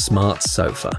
Smart sofa.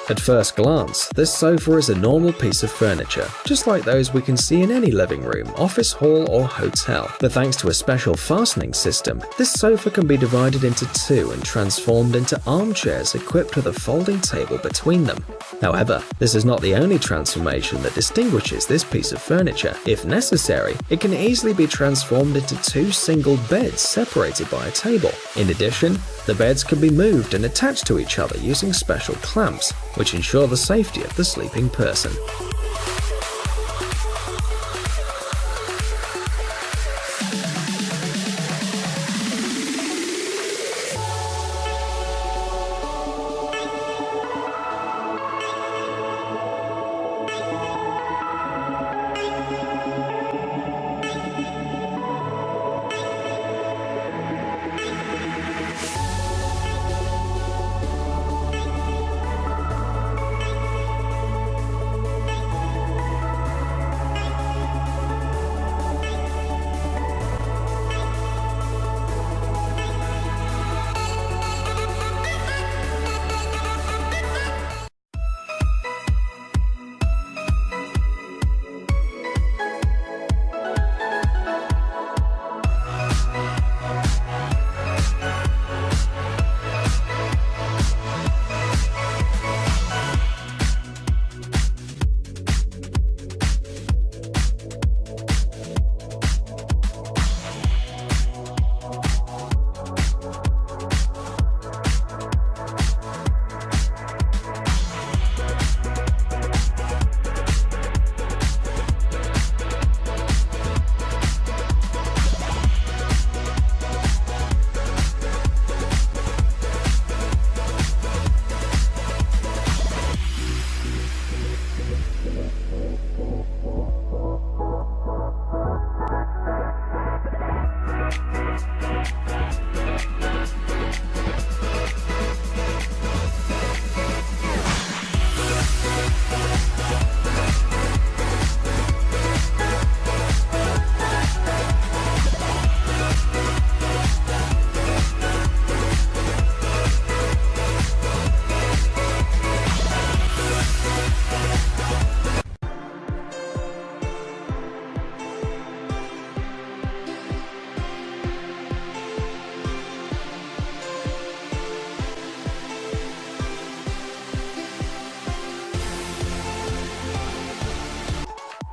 At first glance, this sofa is a normal piece of furniture, just like those we can see in any living room, office hall or hotel. But thanks to a special fastening system, this sofa can be divided into two and transformed into armchairs equipped with a folding table between them. However, this is not the only transformation that distinguishes this piece of furniture. If necessary, it can easily be transformed into two single beds separated by a table. In addition, the beds can be moved and attached to each other using special clamps, which ensure the safety of the sleeping person.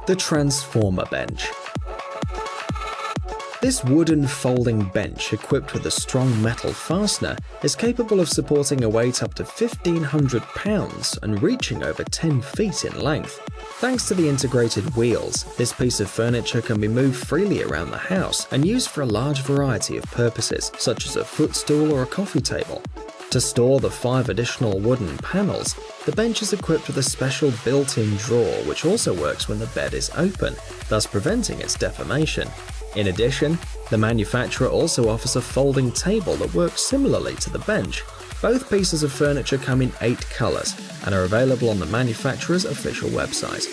The transformer bench. This wooden folding bench equipped with a strong metal fastener is capable of supporting a weight up to 1,500 pounds and reaching over 10 feet in length. Thanks to the integrated wheels, this piece of furniture can be moved freely around the house and used for a large variety of purposes, such as a footstool or a coffee table. To store the 5 additional wooden panels, the bench is equipped with a special built-in drawer which also works when the bed is open, thus preventing its deformation. In addition, the manufacturer also offers a folding table that works similarly to the bench. Both pieces of furniture come in 8 colors and are available on the manufacturer's official website.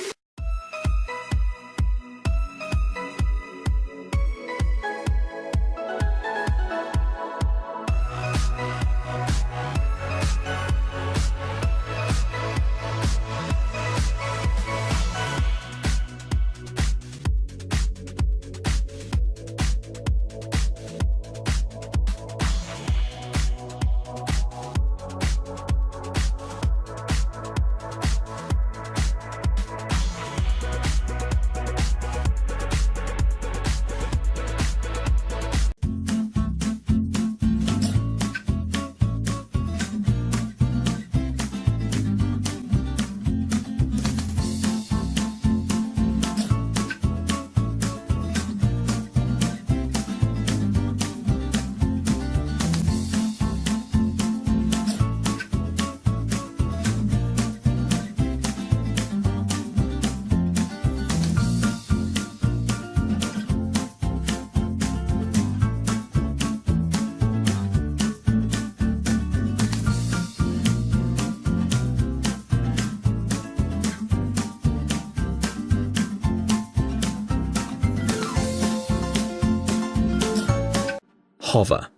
Hover.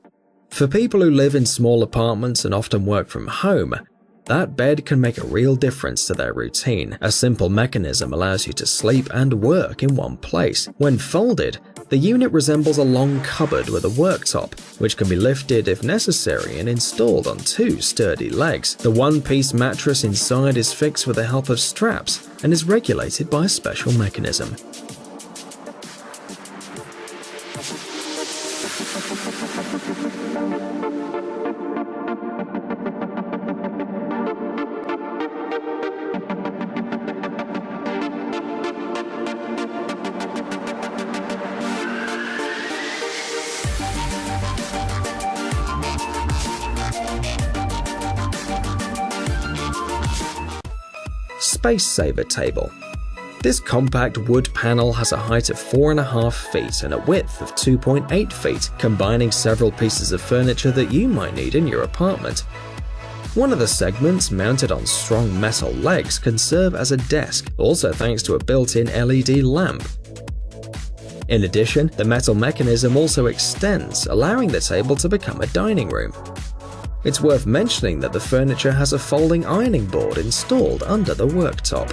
For people who live in small apartments and often work from home, that bed can make a real difference to their routine. A simple mechanism allows you to sleep and work in one place. When folded, the unit resembles a long cupboard with a worktop, which can be lifted if necessary and installed on two sturdy legs. The one-piece mattress inside is fixed with the help of straps and is regulated by a special mechanism. Space Saver Table. This compact wood panel has a height of 4.5 feet and a width of 2.8 feet, combining several pieces of furniture that you might need in your apartment. One of the segments, mounted on strong metal legs, can serve as a desk, also thanks to a built-in LED lamp. In addition, the metal mechanism also extends, allowing the table to become a dining room. It's worth mentioning that the furniture has a folding ironing board installed under the worktop.